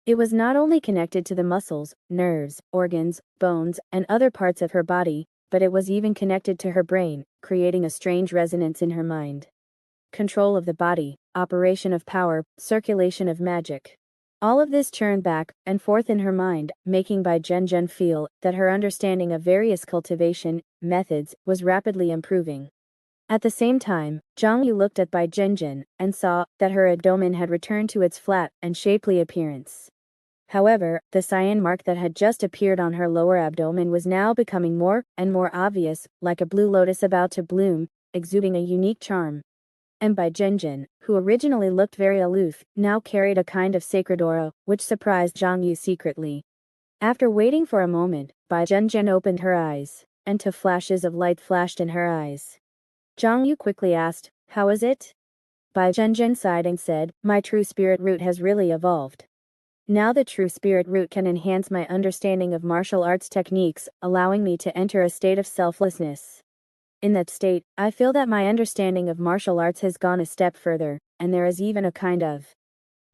It was not only connected to the muscles, nerves, organs, bones, and other parts of her body, but it was even connected to her brain, creating a strange resonance in her mind. Control of the body, operation of power, circulation of magic. All of this churned back and forth in her mind, making Bai Zhenjian feel that her understanding of various cultivation methods was rapidly improving. At the same time, Zhang Yu looked at Bai Zhenjian and saw that her abdomen had returned to its flat and shapely appearance. However, the cyan mark that had just appeared on her lower abdomen was now becoming more and more obvious, like a blue lotus about to bloom, exuding a unique charm. And Bai Zhenjian, who originally looked very aloof, now carried a kind of sacred aura, which surprised Zhang Yu secretly. After waiting for a moment, Bai Zhenjian opened her eyes, and two flashes of light flashed in her eyes. Zhang Yu quickly asked, "How is it?" Bai Zhenjian sighed and said, "My true spirit root has really evolved. Now the true spirit root can enhance my understanding of martial arts techniques, allowing me to enter a state of selflessness. In that state, I feel that my understanding of martial arts has gone a step further, and there is even a kind of..."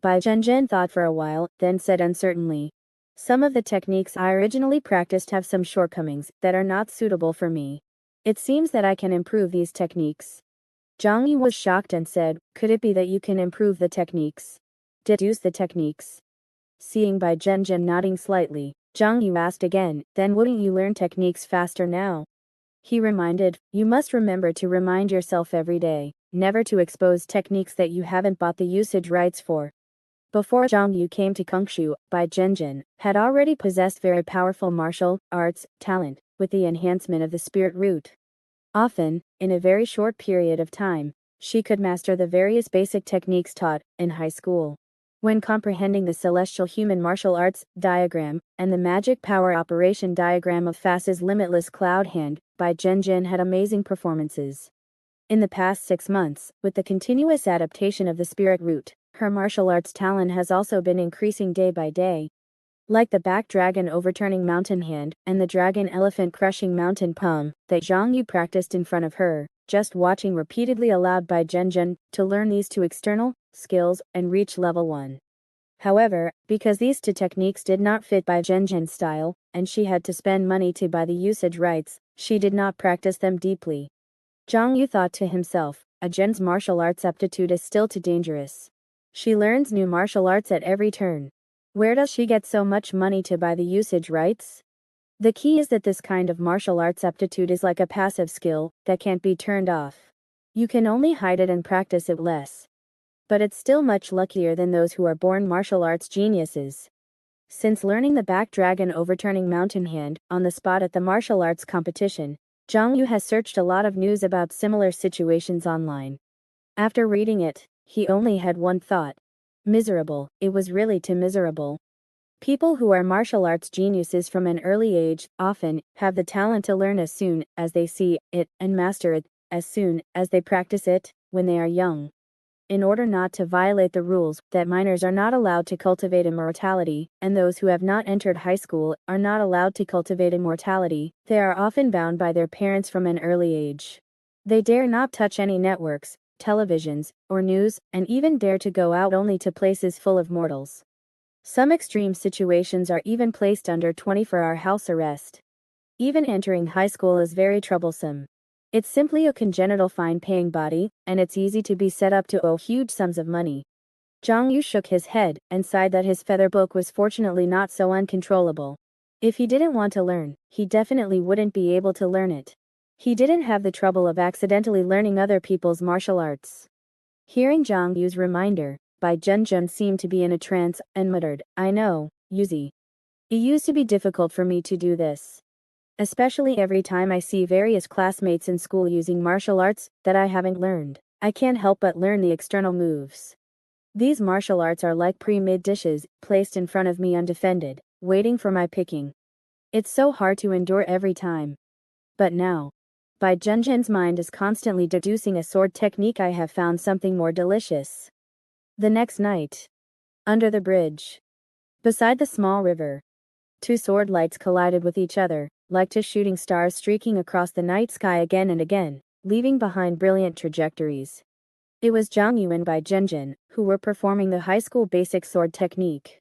Bai Zhenjian thought for a while, then said uncertainly, "Some of the techniques I originally practiced have some shortcomings that are not suitable for me. It seems that I can improve these techniques." Zhang Yu was shocked and said, "Could it be that you can improve the techniques? Deduce the techniques?" Seeing Bai Zhenjian nodding slightly, Zhang Yu asked again, "Then wouldn't you learn techniques faster now?" He reminded, "You must remember to remind yourself every day, never to expose techniques that you haven't bought the usage rights for." Before Zhang Yu came to Kongshu, Bai Zhenjian had already possessed very powerful martial arts talent, with the enhancement of the spirit root. Often, in a very short period of time, she could master the various basic techniques taught in high school. When comprehending the celestial human martial arts diagram and the magic power operation diagram of Fass's limitless cloud hand, Bai Zhenjian had amazing performances. In the past 6 months, with the continuous adaptation of the spirit root, her martial arts talent has also been increasing day by day. Like the back dragon overturning mountain hand and the dragon elephant crushing mountain palm that Zhang Yu practiced in front of her, just watching repeatedly allowed Bai Zhenjian to learn these two external skills and reach level 1. However, because these two techniques did not fit Bai Zhenjian's style, and she had to spend money to buy the usage rights, she did not practice them deeply. Zhang Yu thought to himself, "A Zhen's martial arts aptitude is still too dangerous. She learns new martial arts at every turn. Where does she get so much money to buy the usage rights?" The key is that this kind of martial arts aptitude is like a passive skill that can't be turned off. You can only hide it and practice it less. But it's still much luckier than those who are born martial arts geniuses. Since learning the back dragon overturning mountain hand on the spot at the martial arts competition, Zhang Yu has searched a lot of news about similar situations online. After reading it, he only had one thought. Miserable. It was really too miserable. People who are martial arts geniuses from an early age often have the talent to learn as soon as they see it and master it as soon as they practice it when they are young. In order not to violate the rules that minors are not allowed to cultivate immortality, and those who have not entered high school are not allowed to cultivate immortality, they are often bound by their parents from an early age. They dare not touch any networks, televisions, or news, and even dare to go out only to places full of mortals. Some extreme situations are even placed under 24-hour house arrest. Even entering high school is very troublesome. It's simply a congenital fine-paying body, and it's easy to be set up to owe huge sums of money. Zhang Yu shook his head and sighed that his feather book was fortunately not so uncontrollable. If he didn't want to learn, he definitely wouldn't be able to learn it. He didn't have the trouble of accidentally learning other people's martial arts. Hearing Zhang Yu's reminder, Bai Zhenjian seemed to be in a trance and muttered, "I know, Yuzi. It used to be difficult for me to do this. Especially every time I see various classmates in school using martial arts that I haven't learned. I can't help but learn the external moves. These martial arts are like pre-made dishes, placed in front of me undefended, waiting for my picking. It's so hard to endure every time. But now, Bai Zhenjian's mind is constantly deducing a sword technique. I have found something more delicious. The next night, under the bridge, beside the small river, two sword lights collided with each other, like two shooting stars streaking across the night sky again and again, leaving behind brilliant trajectories. It was Zhang Yu and Bai Zhenjian, who were performing the high school basic sword technique.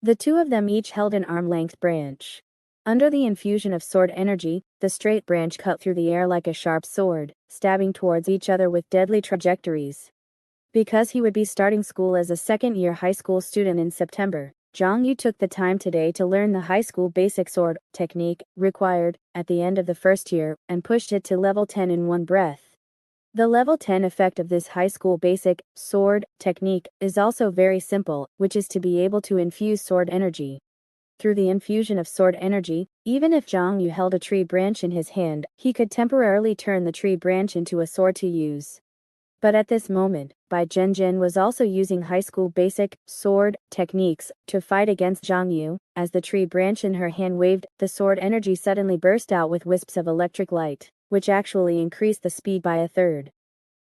The two of them each held an arm-length branch. Under the infusion of sword energy, the straight branch cut through the air like a sharp sword, stabbing towards each other with deadly trajectories. Because he would be starting school as a second-year high school student in September, Zhang Yu took the time today to learn the high school basic sword technique required at the end of the first year and pushed it to level 10 in one breath. The level 10 effect of this high school basic sword technique is also very simple, which is to be able to infuse sword energy. Through the infusion of sword energy, even if Zhang Yu held a tree branch in his hand, he could temporarily turn the tree branch into a sword to use. But at this moment, Bai Zhenjian was also using high school basic sword techniques to fight against Zhang Yu. As the tree branch in her hand waved, the sword energy suddenly burst out with wisps of electric light, which actually increased the speed by a third.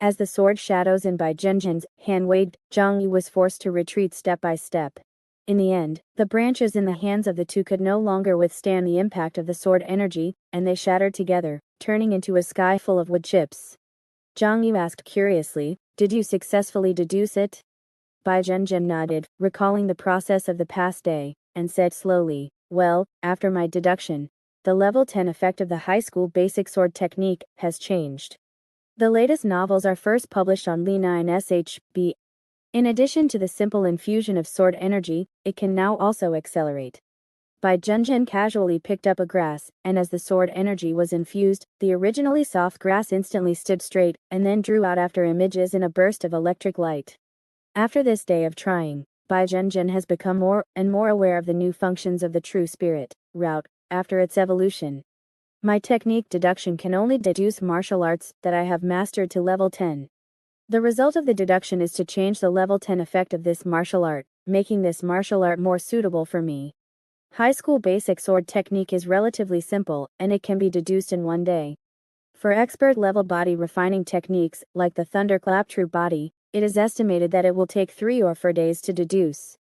As the sword shadows in Bai Zhenjian's hand waved, Zhang Yu was forced to retreat step by step. In the end, the branches in the hands of the two could no longer withstand the impact of the sword energy, and they shattered together, turning into a sky full of wood chips. Zhang Yu asked curiously, "Did you successfully deduce it?" Bai Zhenjian nodded, recalling the process of the past day, and said slowly, "Well, after my deduction, the level 10 effect of the high school basic sword technique has changed. The latest novels are first published on Li9 SHB. In addition to the simple infusion of sword energy, it can now also accelerate." Bai Zhenjian casually picked up a grass, and as the sword energy was infused, the originally soft grass instantly stood straight, and then drew out after images in a burst of electric light. After this day of trying, Bai Zhenjian has become more and more aware of the new functions of the true spirit route after its evolution. My technique deduction can only deduce martial arts that I have mastered to level 10. The result of the deduction is to change the level 10 effect of this martial art, making this martial art more suitable for me. High school basic sword technique is relatively simple, and it can be deduced in one day. For expert level body refining techniques, like the thunderclap true body, it is estimated that it will take 3 or 4 days to deduce.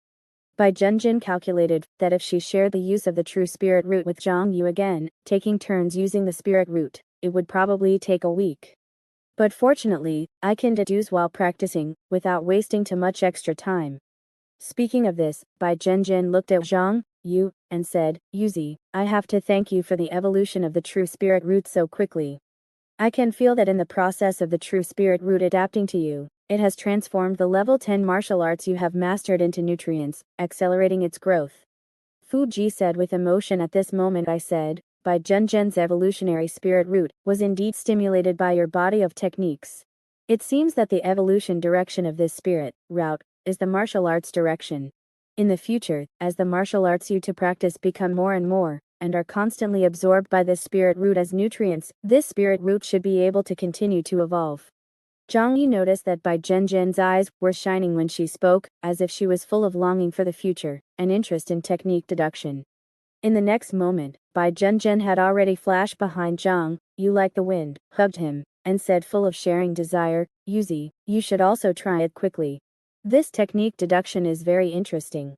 Bai Zhenjian calculated that if she shared the use of the true spirit root with Zhang Yu again, taking turns using the spirit root, it would probably take a week. But fortunately, I can deduce while practicing, without wasting too much extra time. Speaking of this, Bai Zhenjian looked at Zhang Yu and said, "Yuzi, I have to thank you for the evolution of the true spirit root so quickly. I can feel that in the process of the true spirit root adapting to you, it has transformed the level 10 martial arts you have mastered into nutrients, accelerating its growth." Fu Ji said with emotion. At this moment I said, "Bai Zhenjian's evolutionary spirit root was indeed stimulated by your body of techniques. It seems that the evolution direction of this spirit route is the martial arts direction. In the future, as the martial arts you to practice become more and more, and are constantly absorbed by this spirit root as nutrients, this spirit root should be able to continue to evolve." Zhang Yi noticed that Bai Zhenjian's eyes were shining when she spoke, as if she was full of longing for the future, and interest in technique deduction. In the next moment, Bai Zhenjian had already flashed behind Zhang Yu like the wind, hugged him, and said full of sharing desire, "Yuzi, you should also try it quickly. This technique deduction is very interesting."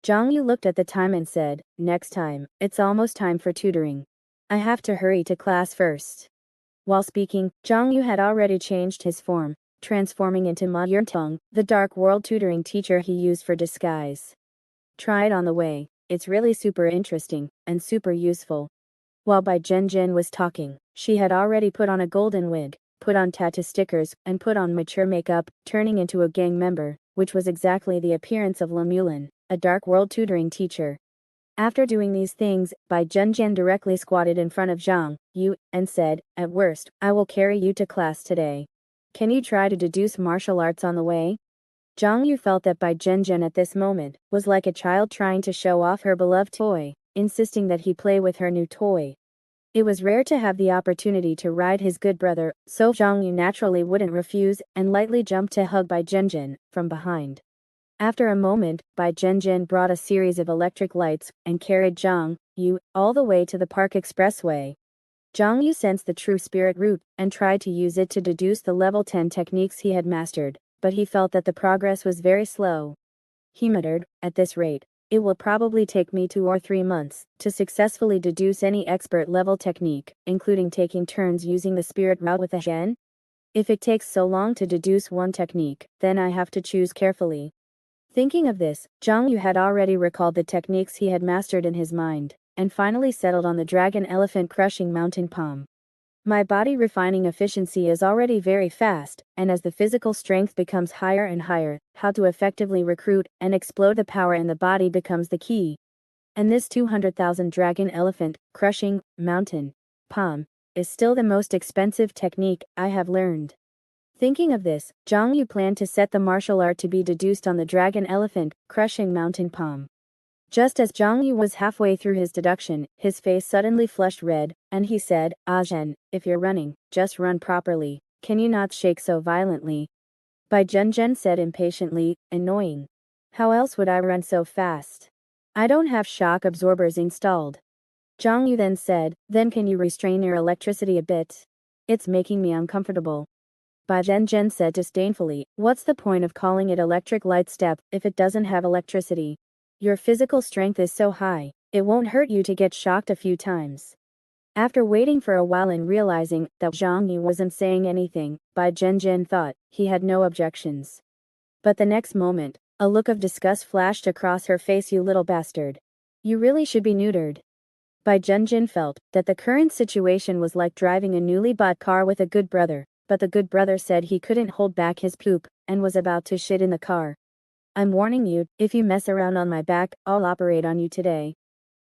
Zhang Yu looked at the time and said, "Next time, it's almost time for tutoring. I have to hurry to class first." While speaking, Zhang Yu had already changed his form, transforming into Ma Yurtong, the dark world tutoring teacher he used for disguise. "Try it on the way, it's really super interesting, and super useful." While Bai Zhenjian was talking, she had already put on a golden wig, put on tattoo stickers, and put on mature makeup, turning into a gang member, which was exactly the appearance of Lemulin, a dark world tutoring teacher. After doing these things, Bai Zhenjian directly squatted in front of Zhang Yu and said, "At worst, I will carry you to class today. Can you try to deduce martial arts on the way?" Zhang Yu felt that Bai Zhenzhen at this moment was like a child trying to show off her beloved toy, insisting that he play with her new toy. It was rare to have the opportunity to ride his good brother, so Zhang Yu naturally wouldn't refuse and lightly jumped to hug Bai Zhenzhen from behind. After a moment, Bai Zhenzhen brought a series of electric lights and carried Zhang Yu all the way to the park expressway. Zhang Yu sensed the true spirit root and tried to use it to deduce the level 10 techniques he had mastered, but he felt that the progress was very slow. He muttered, "At this rate, it will probably take me 2 or 3 months to successfully deduce any expert level technique, including taking turns using the spirit route with a Shen. If it takes so long to deduce one technique, then I have to choose carefully." Thinking of this, Zhang Yu had already recalled the techniques he had mastered in his mind, and finally settled on the dragon elephant crushing mountain palm. My body refining efficiency is already very fast, and as the physical strength becomes higher and higher, how to effectively recruit and explode the power in the body becomes the key. And this 200,000 dragon elephant crushing mountain palm is still the most expensive technique I have learned. Thinking of this, Zhang Yu planned to set the martial art to be deduced on the dragon elephant crushing mountain palm. Just as Zhang Yu was halfway through his deduction, his face suddenly flushed red, and he said, "Ah Zhen, if you're running, just run properly, can you not shake so violently?" Bai Zhenzhen said impatiently, "Annoying. How else would I run so fast? I don't have shock absorbers installed." Zhang Yu then said, "Then can you restrain your electricity a bit? It's making me uncomfortable." Bai Zhenzhen said disdainfully, "What's the point of calling it electric light step if it doesn't have electricity? Your physical strength is so high, it won't hurt you to get shocked a few times." After waiting for a while and realizing that Zhang Yu wasn't saying anything, Bai Zhenzhen thought he had no objections. But the next moment, a look of disgust flashed across her face. "You little bastard. You really should be neutered." Bai Zhenzhen felt that the current situation was like driving a newly bought car with a good brother, but the good brother said he couldn't hold back his poop and was about to shit in the car. "I'm warning you, if you mess around on my back, I'll operate on you today."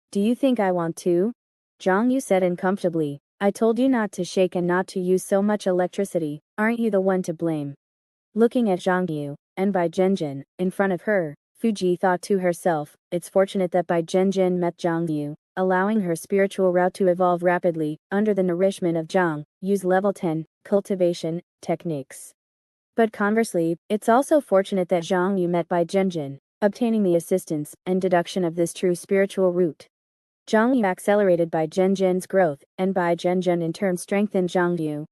"Do you think I want to?" Zhang Yu said uncomfortably. "I told you not to shake and not to use so much electricity, aren't you the one to blame?" Looking at Zhang Yu, and Bai Zhenzhen, in front of her, Fuji thought to herself, "It's fortunate that Bai Zhenzhen met Zhang Yu, allowing her spiritual route to evolve rapidly, under the nourishment of Zhang Yu's level 10 cultivation techniques. But conversely, it's also fortunate that Zhang Yu met Bai Zhenzhen, obtaining the assistance and deduction of this true spiritual route. Zhang Yu accelerated Bai Zhenzhen's growth, and Bai Zhenzhen in turn strengthened Zhang Yu.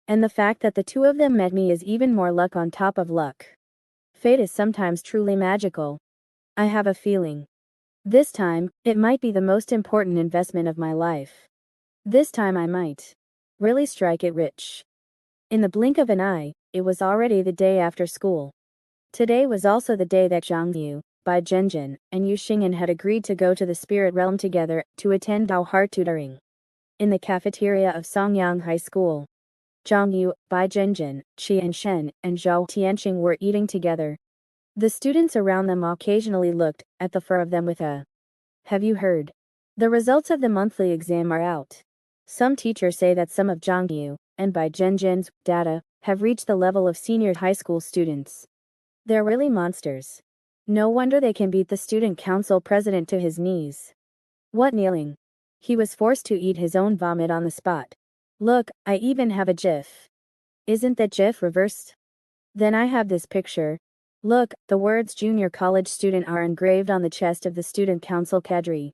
And the fact that the two of them met me is even more luck on top of luck. Fate is sometimes truly magical. I have a feeling. This time, it might be the most important investment of my life. This time I might really strike it rich." In the blink of an eye, it was already the day after school. Today was also the day that Zhang Yu, Bai Zhenzhen, and Yu Xingyan had agreed to go to the spirit realm together to attend Dao Heart tutoring. In the cafeteria of Songyang High School, Zhang Yu, Bai Zhenzhen, Qian Shen, and Zhao Tianqing were eating together. The students around them occasionally looked at the four of them with a, "Have you heard? The results of the monthly exam are out." Some teachers say that some of Zhang Yu and Bai Zhenzhen's data have reached the level of senior high school students. They're really monsters. No wonder they can beat the student council president to his knees. What kneeling? He was forced to eat his own vomit on the spot. "Look, I even have a GIF. Isn't that GIF reversed? Then I have this picture. Look, the words junior college student are engraved on the chest of the student council cadre.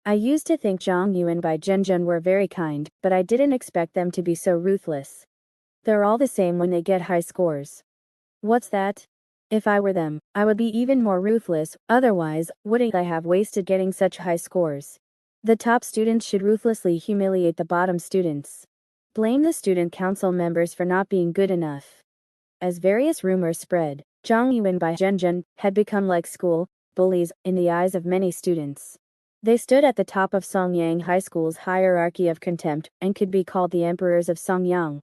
I used to think Zhang Yu and Bai Zhenzhen were very kind, but I didn't expect them to be so ruthless. They're all the same when they get high scores. What's that? If I were them, I would be even more ruthless, otherwise, wouldn't I have wasted getting such high scores? The top students should ruthlessly humiliate the bottom students. Blame the student council members for not being good enough." As various rumors spread, Zhang Yu and Bai Zhenzhen had become like school bullies in the eyes of many students. They stood at the top of Songyang High School's hierarchy of contempt and could be called the emperors of Songyang.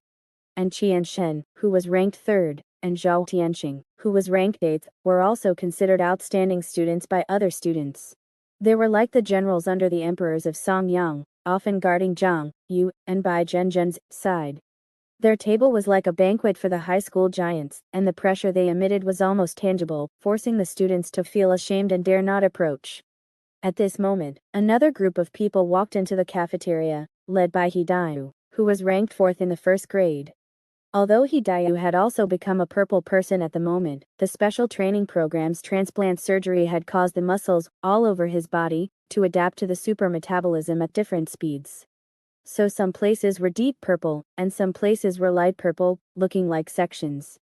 And Qian Shen, who was ranked 3rd, and Zhao Tianqing, who was ranked 8th, were also considered outstanding students by other students. They were like the generals under the emperors of Songyang, often guarding Zhang Yu and Bai Zhenzhen's side. Their table was like a banquet for the high school giants, and the pressure they emitted was almost tangible, forcing the students to feel ashamed and dare not approach. At this moment, another group of people walked into the cafeteria, led by Hidayu, who was ranked fourth in the first grade. Although Hidayu had also become a purple person at the moment, the special training program's transplant surgery had caused the muscles, all over his body, to adapt to the super metabolism at different speeds. So some places were deep purple, and some places were light purple, looking like sections.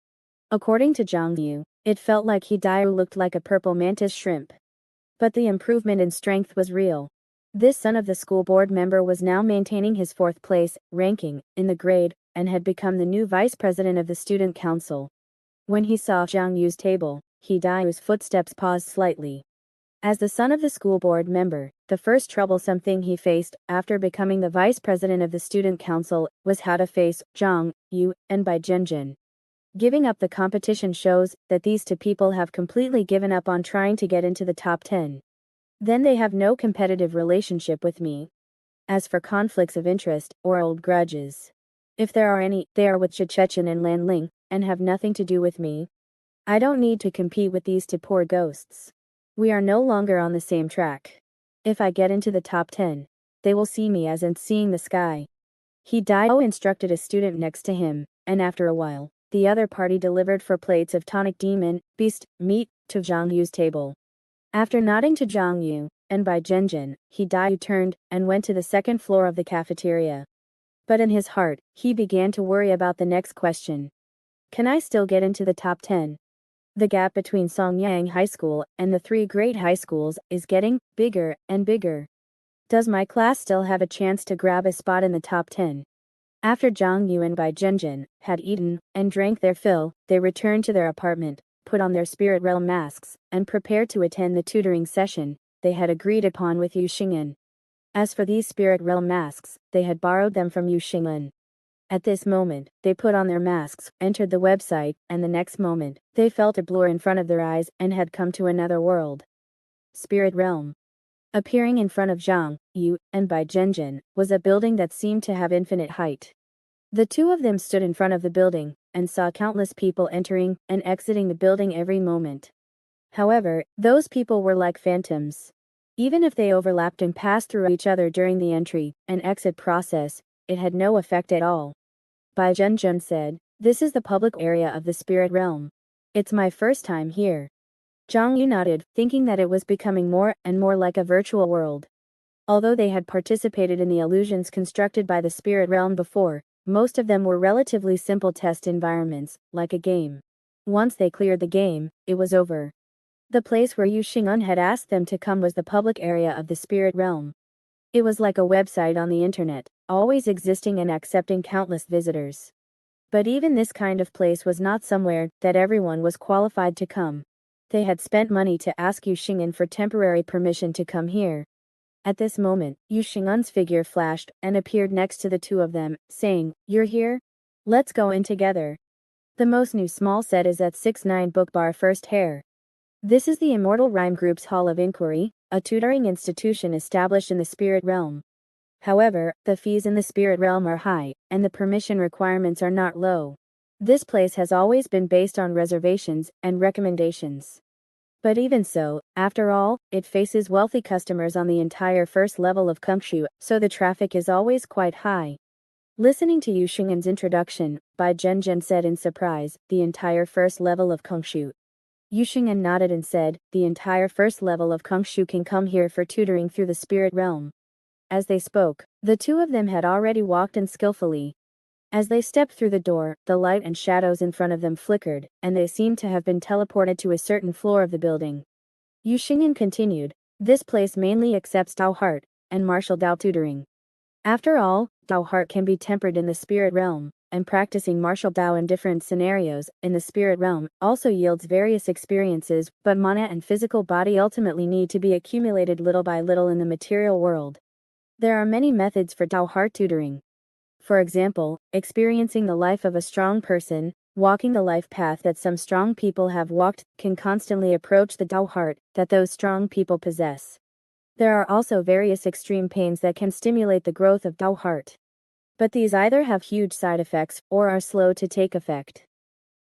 According to Xiong, it felt like Hidayu looked like a purple mantis shrimp. But the improvement in strength was real. This son of the school board member was now maintaining his fourth place ranking in the grade, and had become the new vice president of the student council. When he saw Xiong table, Hidayu's footsteps paused slightly. As the son of the school board member, the first troublesome thing he faced, after becoming the vice president of the student council, was how to face Xiong, and Bai Zhenjin. Giving up the competition shows that these two people have completely given up on trying to get into the top 10. Then they have no competitive relationship with me. As for conflicts of interest, or old grudges, if there are any, they are with Chechen and Lan Ling, and have nothing to do with me. I don't need to compete with these two poor ghosts. We are no longer on the same track. If I get into the top 10, they will see me as in seeing the sky. Hideo instructed a student next to him, and after a while, the other party delivered 4 plates of tonic demon, beast, meat, to Zhang table. After nodding to Zhang and Bai Zhenjin, Hideo turned and went to the second floor of the cafeteria. But in his heart, he began to worry about the next question. Can I still get into the top 10? The gap between Songyang High School and the 3 great high schools is getting bigger and bigger. Does my class still have a chance to grab a spot in the top 10? After Zhang and Bai Zhenjin had eaten and drank their fill, they returned to their apartment, put on their spirit realm masks, and prepared to attend the tutoring session they had agreed upon with Yu Xing'an. As for these spirit realm masks, they had borrowed them from Yu Xing'an. At this moment, they put on their masks, entered the website, and the next moment, they felt a blur in front of their eyes and had come to another world. Spirit realm. Appearing in front of Zhang, and Bai Zhenjin, was a building that seemed to have infinite height. The two of them stood in front of the building, and saw countless people entering and exiting the building every moment. However, those people were like phantoms. Even if they overlapped and passed through each other during the entry and exit process, it had no effect at all. Bai Zhenjun said, "This is the public area of the spirit realm. It's my first time here." Zhang Yu nodded, thinking that it was becoming more and more like a virtual world. Although they had participated in the illusions constructed by the spirit realm before, most of them were relatively simple test environments, like a game. Once they cleared the game, it was over. The place where Yu Xing'an had asked them to come was the public area of the spirit realm. It was like a website on the internet, always existing and accepting countless visitors. But even this kind of place was not somewhere that everyone was qualified to come. They had spent money to ask Yu Xing'an for temporary permission to come here. At this moment, Yu Xing'an's figure flashed and appeared next to the two of them, saying, "You're here? Let's go in together." The most new small set is at 69 Book Bar First Hair. This is the Immortal Rhyme Group's Hall of Inquiry, a tutoring institution established in the spirit realm. However, the fees in the spirit realm are high, and the permission requirements are not low. This place has always been based on reservations and recommendations. But even so, after all, it faces wealthy customers on the entire first level of Kongshu, so the traffic is always quite high. Listening to Yu Xing'an's introduction, Bai Zhenjin said in surprise, "The entire first level of Kongshu." Yu Xing'an nodded and said, "The entire first level of Kongshu can come here for tutoring through the spirit realm." As they spoke, the two of them had already walked in skillfully. As they stepped through the door, the light and shadows in front of them flickered, and they seemed to have been teleported to a certain floor of the building. Yu Xing'an continued, "This place mainly accepts Dao Heart and martial Dao tutoring. After all, Dao Heart can be tempered in the spirit realm, and practicing martial Dao in different scenarios in the spirit realm also yields various experiences, but mana and physical body ultimately need to be accumulated little by little in the material world. There are many methods for Dao Heart tutoring. For example, experiencing the life of a strong person, walking the life path that some strong people have walked, can constantly approach the Dao Heart that those strong people possess. There are also various extreme pains that can stimulate the growth of Dao Heart. But these either have huge side effects or are slow to take effect.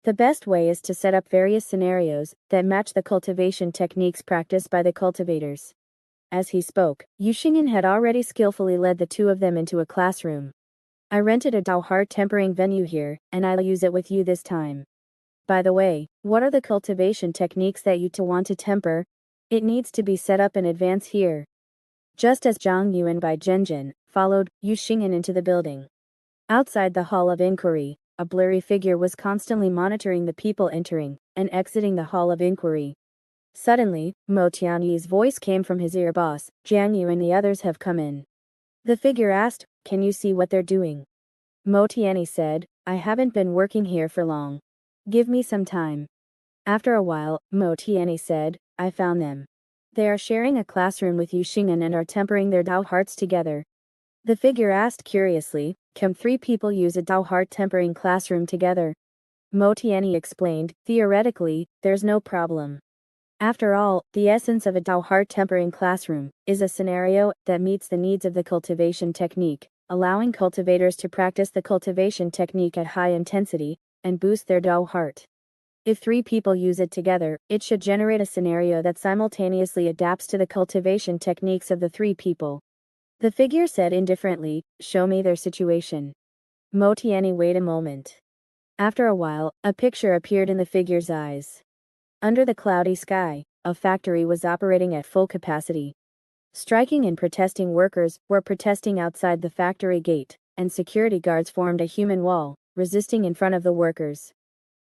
The best way is to set up various scenarios that match the cultivation techniques practiced by the cultivators. As he spoke, Xiong had already skillfully led the two of them into a classroom. I rented a Dao heart tempering venue here, and I'll use it with you this time. By the way, what are the cultivation techniques that you two want to temper? It needs to be set up in advance here. Just as Zhang Yuan by Zhenjin followed Xiong into the building. Outside the Hall of Inquiry, a blurry figure was constantly monitoring the people entering and exiting the Hall of Inquiry. Suddenly, Mo Tianyi's voice came from his ear. Boss, Jiang Yu and the others have come in. The figure asked, can you see what they're doing? Mo Tianyi said, I haven't been working here for long. Give me some time. After a while, Mo Tianyi said, I found them. They are sharing a classroom with Xiong and are tempering their Dao hearts together. The figure asked curiously, can three people use a Dao heart tempering classroom together? Mo Tianyi explained, theoretically, there's no problem. After all, the essence of a Dao heart tempering classroom is a scenario that meets the needs of the cultivation technique, allowing cultivators to practice the cultivation technique at high intensity and boost their Dao heart. If three people use it together, it should generate a scenario that simultaneously adapts to the cultivation techniques of the three people. The figure said indifferently, show me their situation. Mo Tianyi wait a moment. After a while, a picture appeared in the figure's eyes. Under the cloudy sky, a factory was operating at full capacity. Striking and protesting workers were protesting outside the factory gate, and security guards formed a human wall, resisting in front of the workers.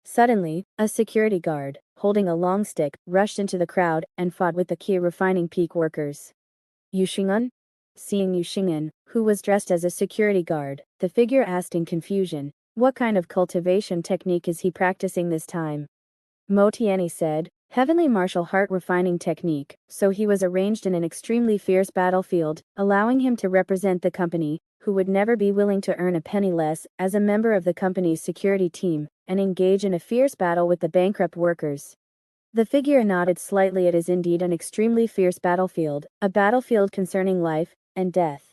Suddenly, a security guard, holding a long stick, rushed into the crowd and fought with the key refining peak workers. Xiong? Seeing Xiong, who was dressed as a security guard, the figure asked in confusion, what kind of cultivation technique is he practicing this time? Mo Tianyi said, heavenly martial heart refining technique, so he was arranged in an extremely fierce battlefield, allowing him to represent the company, who would never be willing to earn a penny less, as a member of the company's security team, and engage in a fierce battle with the bankrupt workers. The figure nodded slightly. It is indeed an extremely fierce battlefield, a battlefield concerning life and death.